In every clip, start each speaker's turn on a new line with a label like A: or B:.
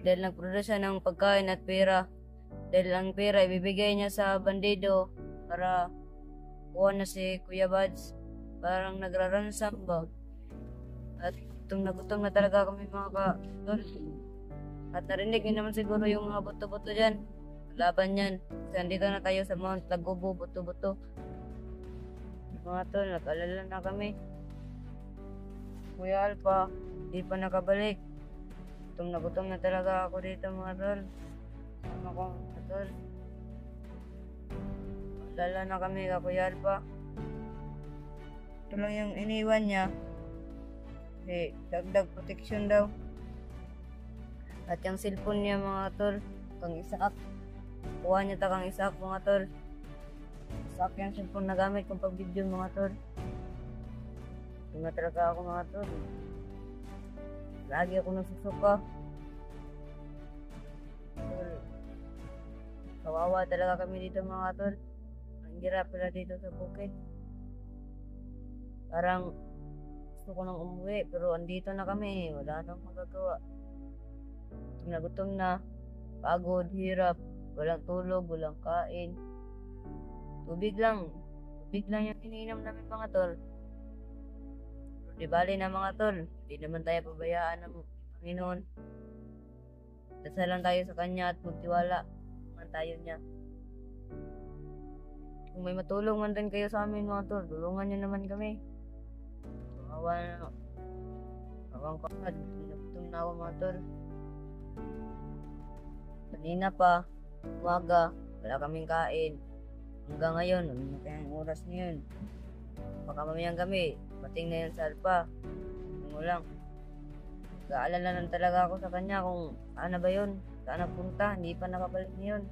A: Dahil nagproduce siya ng pagkain at pera. Dahil ang pera ibibigay niya sa bandido para kuha na si Kuya Buds. Parang nagraransam ba? At gutom na talaga kami mga ka-tol. At narinig niyo naman siguro yung mga buto-buto dyan. Laban yan. Kasi andito na tayo sa Mount Lagubo, buto-buto. Mga tol, nag-alala na kami. Kuya Alpha, di pa nakabalik. Gutom na talaga ako dito mga tol. Ano ko mga tol? Alala na kami ka Kuya Alpha. Ito lang yung iniwan niya. Kasi dagdag protection daw. At yung cellphone niya mga tol, kang Isaac. Kuha niya ta kang Isaac mga tol. Isaac yung cellphone na gamit kong pag-video mga tol. Tunga talaga ako mga tol. Lagi ako nagsusuka. Tol. Kawawa talaga kami dito mga tol. Ang hirap pala dito sa bukid. Parang gusto ko nang umuwi pero andito na kami. Wala nang magagawa. Gutom na. Pagod, hirap. Walang tulog, walang kain. Tubig lang. Tubig lang yung iniinom namin mga tol. Di bali na mga tol. Di naman tayo pabayaan ng Panginoon. Dasal lang tayo sa Kanya at magtiwala. Naman tayo niya. Kung may matulong man din kayo sa amin mga tol, tulungan niyo naman kami. Kawawa na. Awang kapad. Gutom na ako mga tol. Kanina pa, umaga, wala kaming kain. Hanggang ngayon, ano na kayang oras na yun? Baka mamayang gabi, bating na yun sa Alpha. Ano lang. Kaalala lang talaga ako sa kanya kung saan na ba yun? Saan napunta? Hindi pa nakabalik na yun.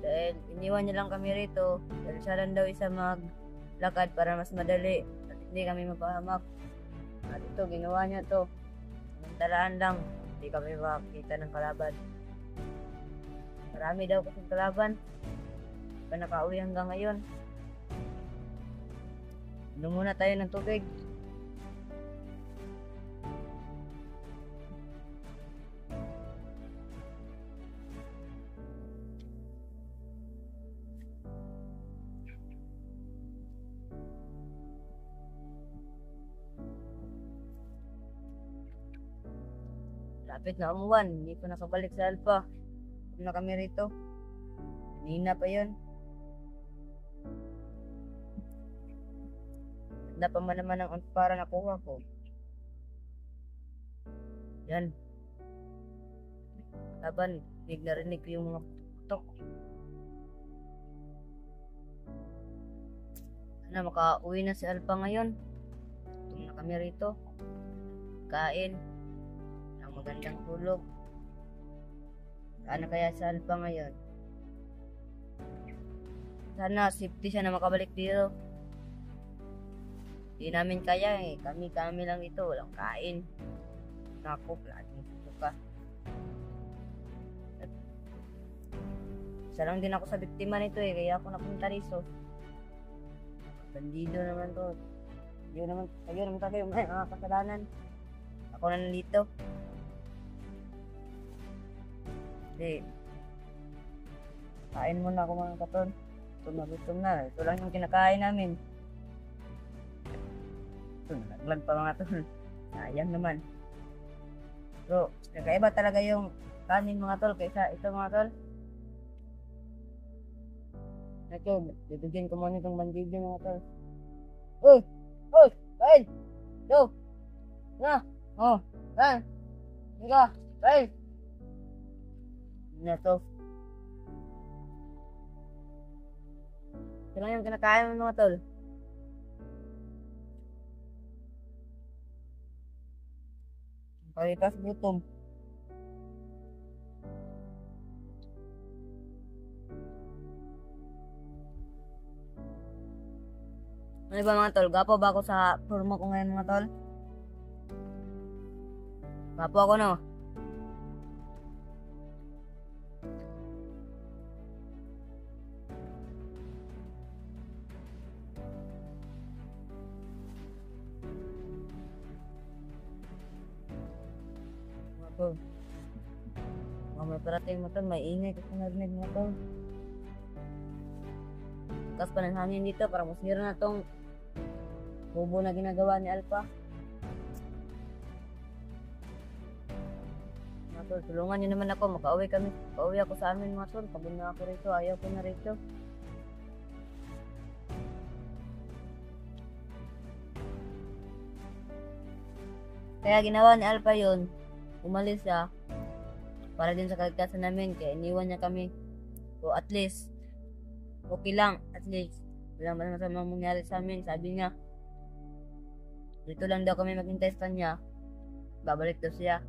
A: Dahil iniwan niya lang kami rito. Dahil siya lang daw isa maglakad para mas madali. At hindi kami mapahamak. At ito, ginawa niya to. Talaan lang. Hindi kami makakita ng kalaban. Marami daw kasing kalaban. Pa nakauwi hanggang ngayon. Inom muna tayo ng tubig. Lapit na umuwan. Hindi pa nakabalik sa Alpha. Huwag na kami rito. Kanina pa yun. Ganda pa man naman ang para nakuha ko. Yan. Laban, narinig ko yung mga putok. Sana makauwi na si Alpha ngayon. Tum na kami rito. Kain. Ang magandang tulog. Sana kaya si Alpha ngayon. Sana safety siya na makabalik dito. Hindi namin kaya eh. Kami lang ito. Walang kain. Naku, laging suka. Isa lang din ako sa biktima nito eh. Kaya ako napunta rito. Bandido naman to. Kayo naman tayo may mga kasalanan. Ako na nandito. Kasi kain muna ako mga katon. Gutom na. Ito lang yung kinakain namin. Ito, nalaglag pa mga tol. Sayang naman. So, nagkaiba talaga yung kanin mga tol kaysa ito mga tol. Ito, bibigyan ko muna itong bandido mga tol. Uy! Uy! Kain! Yo! Na! Oh! Kain! Higa! Kain! Na to. Ito lang yung kinakain mo mga tol. Palitas gutom. Ano ba mga tol? Gapo ba ako sa forma ko ngayon mga tol? Gapo ako no? Mga tol. Baka may parating mo tol, may ingay kasi narinig mo tol. Tapos pa ng hangin dito, para masira na tong kubo na ginagawa ni Alpha. Mga tol, tulungan nyo naman ako, makauwi kami. Pauwi ako sa amin mga tol, pagod na ako rito, ayaw ko na rito. Kaya ginawa ni Alpha yun, umalis siya para din sa kaligtasan namin, kaya iniwan niya kami. So at least, okay lang, at least. Wala man masamang mangyari sa amin, sabi niya. Dito lang daw kami maghintay sa kanya, babalik daw siya.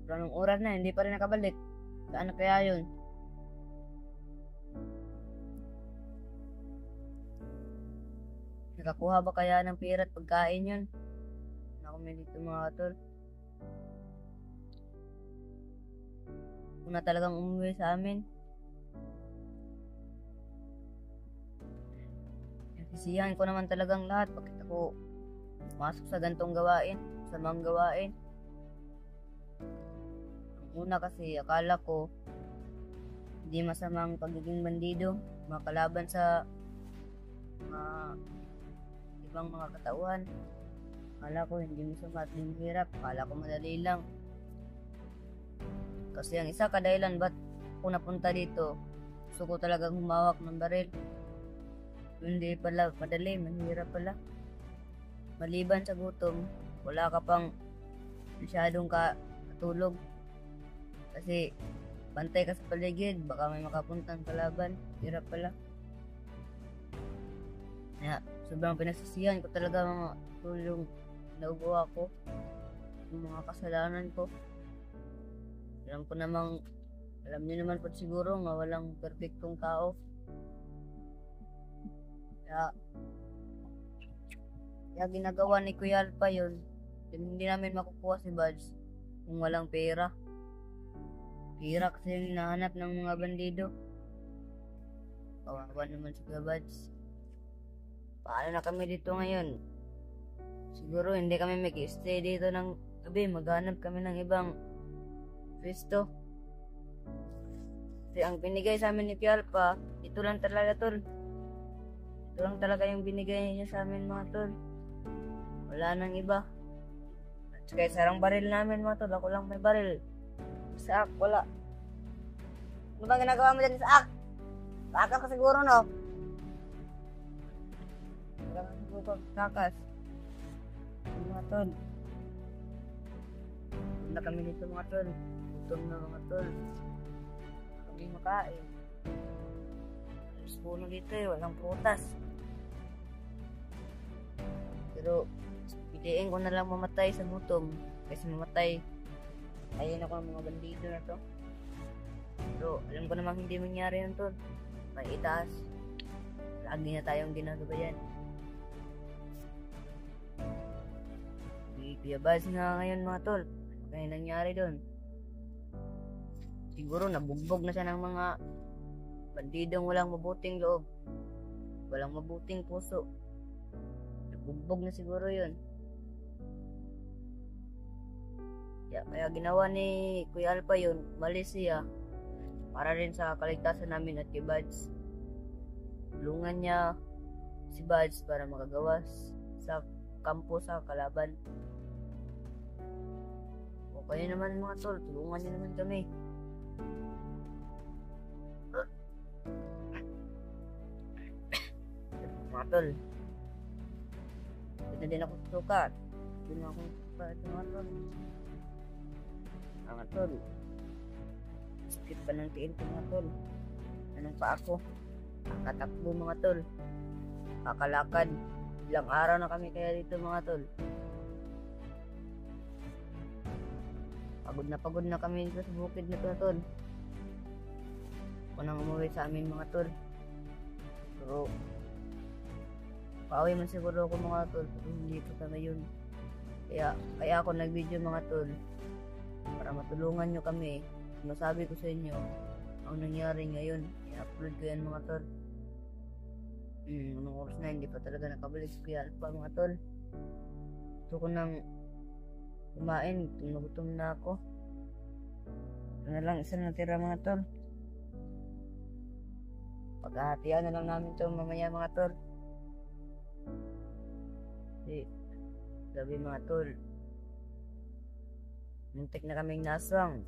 A: Pero nung oras na, hindi pa rin nakabalik. Saan na kaya yun? Nakakuha ba kaya ng pera at pagkain yun? Ako may dito mga tol. Kung na talagang umuwi sa amin. Sisiyahan ko naman talagang lahat bakit ako masok sa gantong gawain, sa mga gawain. Ang una kasi akala ko hindi masamang pagiging bandido, makalaban sa ibang mga katauhan. Akala ko hindi masama at hindi hirap, akala ko madali lang. Kasi ang isa kadahilan ba't ako napunta dito, gusto ko talagang humawak ng baril. Hindi pala madali, mahirap pala. Maliban sa gutom, wala ka pang masyadong katulog. Kasi bantay ka sa paligid, baka may makapuntang kalaban. Hirap pala. Kaya sobrang pinagsisihan ko talaga mga tulong naugawa ko, yung mga kasalanan ko. Alam niyo naman po siguro nga walang perfectong tao. Kaya ginagawa ni Kuya Alpha yun. Hindi namin makukuha si Buds kung walang pera. Pera kasi yung hinahanap ng mga bandido. Kawawa naman si Kuya Buds. Paano na kami dito ngayon? Siguro hindi kami mag-stay dito ng gabi. Maghanap kami ng ibang pwesto. Kasi ang binigay sa amin ni Kuya Alpha, ito lang talaga tol. Ito lang talaga yung binigay niya sa amin mga tol. Wala nang iba. At saka sarang baril namin mga tol. Ako lang may baril. Sa ak, wala. Ano ba ginagawa mo dyan sa ak? Takas ka siguro no? Wala ka siguro takas. Mga tol. Punta kami dito mga tol. Gutom na mga tol. Kami makain. Alas puno dito eh. Walang prutas. Pero piliin ko na lang mamatay sa gutom kasi mamatay ayun ako ng mga bandido na to. Pero alam ko namang hindi mangyari yun tol. May itaas, lagi na tayong ginagabayan. Piyabas nga ngayon mga tol. Ano kaya nangyari doon? Siguro nabugbog na siya ng mga bandidong walang mabuting loob, walang mabuting puso. Bugbog na siguro yun. Kaya ginawa ni Kuya Alpha yun, umalis siya para rin sa kaligtasan namin at kay Buds. Tulungan niya si Buds para makagawas sa kampo sa kalaban. O kayo naman mga tol, tulungan niyo naman kami. Mga tol, ito din ako susukat. Ito na ako susukat mga tol. Mga tol, sakit pa ng tiin ko mga tol. Anong pa ako? Nakatakbo mga tol. Kakalakad. Ilang araw na kami kaya dito mga tol. Pagod na kami dito sa bukid na to tol. Ako nang umuwi sa amin mga tol. Pero pauwi man siguro ako mga tol, pero hindi ko sa ngayon. Kaya ako nag-video mga tol para matulungan nyo kami. Masabi ko sa inyo ang nangyari ngayon. I-upload ko yan mga tol. Anong oras na, hindi pa talaga nakabalik si Kuya Alpha mga tol. Gusto ko nang kumain, tumugutom na ako. na lang, isa na natira mga tol. Paghahatian na lang namin to mamaya mga tol. Kasi, gabi mga tol. Muntik na kaming naswang.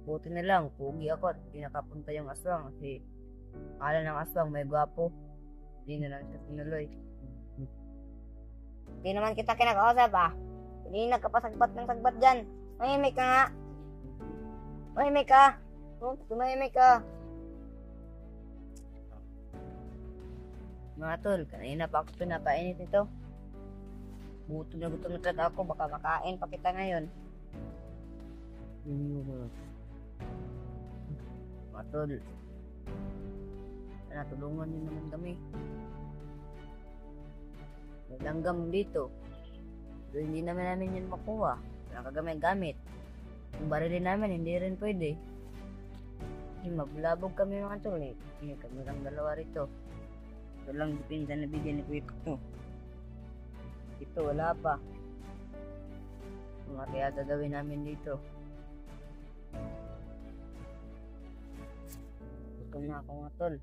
A: Buti na lang, pugi ako at hindi nakapunta yung aswang kasi akala ng aswang may gwapo. Hindi na lang siya sinuloy. Hindi naman kita kinakausap Hindi nagkapasagbat ng sagbat dyan. Mahimik ka nga. Mahimik ka. Tumahimik ka. Mga tol, kanina pa ako pinapainit ito. Gutom na talaga ako. Baka makain pa kita ngayon. Mga tol, natulungan niyo naman kami. May langgam dito. So, hindi namin yun makuha. Wala kagamit-gamit. Yung barilin namin, hindi rin pwede. Kasi mabulabog kami mga tol Hindi kami lang dalawa rito. Ito lang dipinsan na bigyan ni Kuya ito. Ito, wala pa. Mga kaya gagawin namin dito. Gutom na ako mga tol.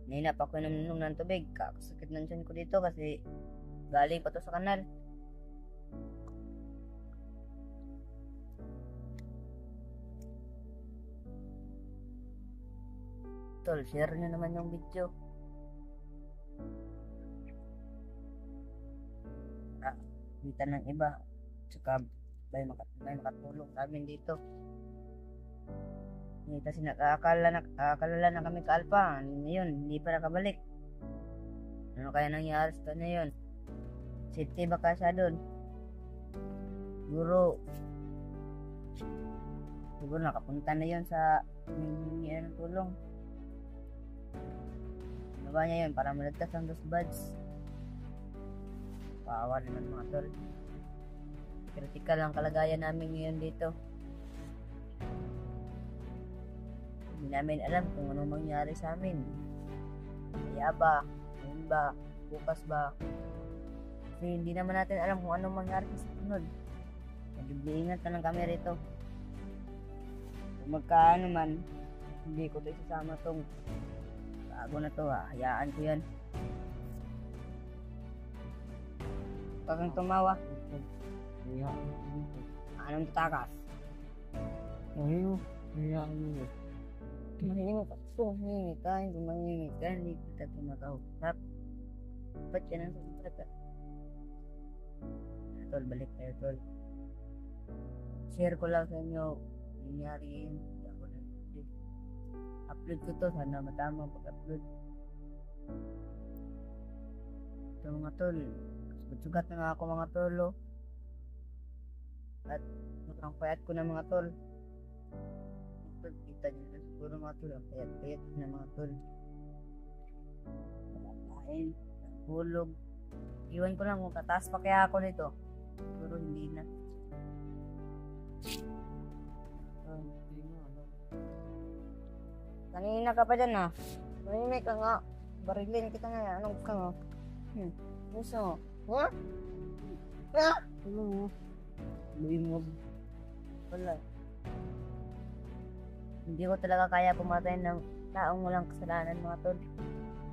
A: Nahinap ako inom ng tubig. Kakasakit ng tiyan ko dito kasi galing pa to sa kanal. Tol, share nyo naman yung video. Kita ng iba. Tsaka may makatulong sa amin dito. Kasi akala na kami ka-alpha. Yun, hindi pa nakabalik. Ano kaya nangyari sa kanya yun? Safety baka siya doon. Siguro nakapunta na yun sa ng tulong. Ano ba niya yun? Para malagtas ang dos buds. Paawa naman mga tol. Critical ang kalagayan namin ngayon dito. Hindi namin alam kung ano mangyari sa amin. Kaya ba? Ngayon ba? Bukas ba? Kasi hindi naman natin alam kung ano mangyari sa sunod. Nag-iingat na lang kami rito. Kung magkaano man, hindi ko ito isasama tong bago na to hayaan ko yan. Pag tumawa. Anong tatakas? Mahimik ako. Mahimik ka. Hindi mahimik ka. Hindi kita kumakausap. Ba't ka nang sabat Tol, balik tayo tol. Share ko lang sa inyo. Nangyari yun. Upload ko to. Sana matama pag-upload. Ito mga tol. Sugat na nga ako mga tol. At ang payat ko na mga tol. Kita nyo na siguro mga tol. Ang payat na mga tol. Kain. Hulog. Iwan ko lang kung tataas pa kaya ako nito. Siguro hindi na. Kanina ka pa dyan Mahimik ka nga. Barilin kita nga. Anong ka nga? Gusto mo? Ano? Luimog. Wala. Hindi ko talaga kaya pumatay ng taong walang kasalanan mga tol.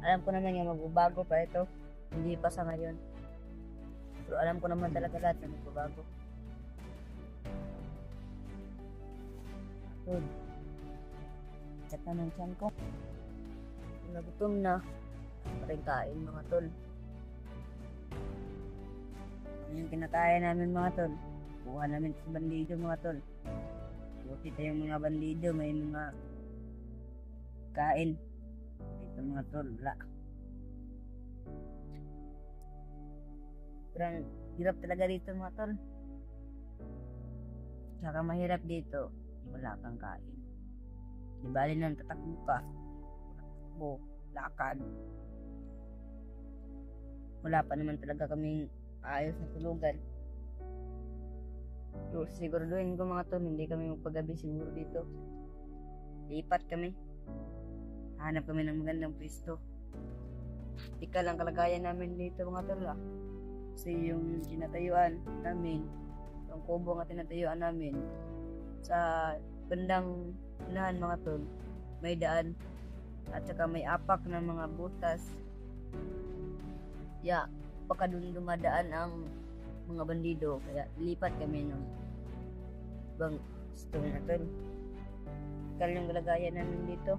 A: Alam ko naman yung magbabago pa ito. Hindi pa sa ngayon. Pero alam ko naman talaga lahat na magbabago. Tol. Chat na ng tiyan ko. Nagutom na. Paring kain mga tol. Yung kinakaya namin mga tol. Kuha namin sa bandido mga tol. Buti tayong mga bandido. May mga kain. Ito mga tol. Wala. Pero hirap talaga dito mga tol. Tsaka mahirap dito. Wala kang kain. Di bali nang tatakbo ka. Lakad. Wala pa naman talaga kaming ayos na tulugan. So, siguraduhin ko mga tol, hindi kami magpagabi siguro dito. Lipat kami. Hanap kami ng magandang pwesto. Ika lang kalagayan namin dito mga tol Kasi yung tinatayuan namin, yung kubo nga tinatayuan namin, sa gandang unahan mga tol. May daan. At saka may apak na mga butas. Ya, baka dun dumadaan ang mga bandido. Kaya lipat kami ng ibang store na tol. Kal yung galagayan namin dito.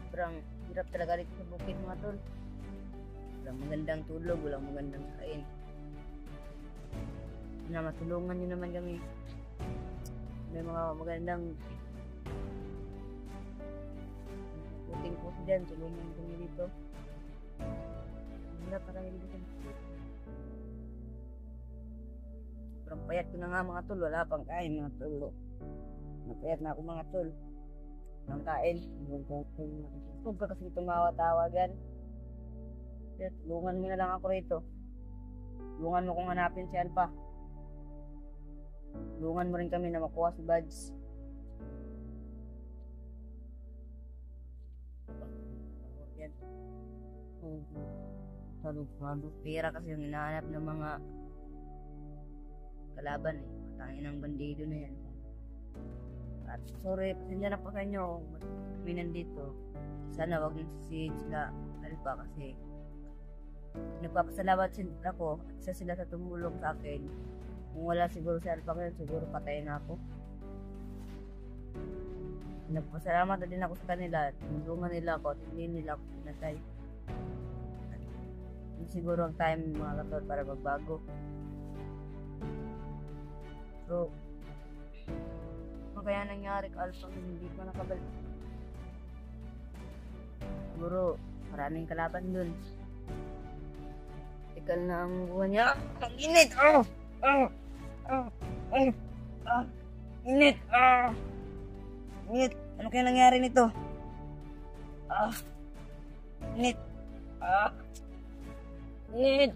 A: Sobrang hirap talaga dito sa bukid mga tol. Walang magandang tulog, walang magandang kain. Na matulungan nyo naman kami. May mga magandang puting puso dyan, tulungan kami dito. Hirap talaga dito sa bukid. Sobrang payat ko na nga mga tol, wala pang kain mga tol. Napayat na ako mga tol. Walang kain. Huwag ka kasi tumawa-tawagan. Tulungan mo na lang ako rito. Tulungan mo kung hanapin si Alpha. Tulungan mo rin kami na makuha si Buds. Yan. Pera kasi yung hinahanap ng mga kalaban eh. Matangin ng bandido na yan. At sorry, pasensya na po sa inyo. Kami nandito. Sana wag nang sisihin sila Alpha kasi nagpapasalamat sila ko at isa sila sa tumulong sa akin. Kung wala siguro si Alpha ngayon, siguro patay na ako. Nagpasalamat na din ako sa kanila. Tulungan nila ako at hindi nila ako pinatay. At siguro ang time mga katol para magbago. So, ano kaya nangyari kay Alpha hindi ko nakabalik? Siguro maraming kalaban dun. Tikal na ang buwan niya. Ang init! Init! Init! Ano kaya nangyari nito? Init! Init!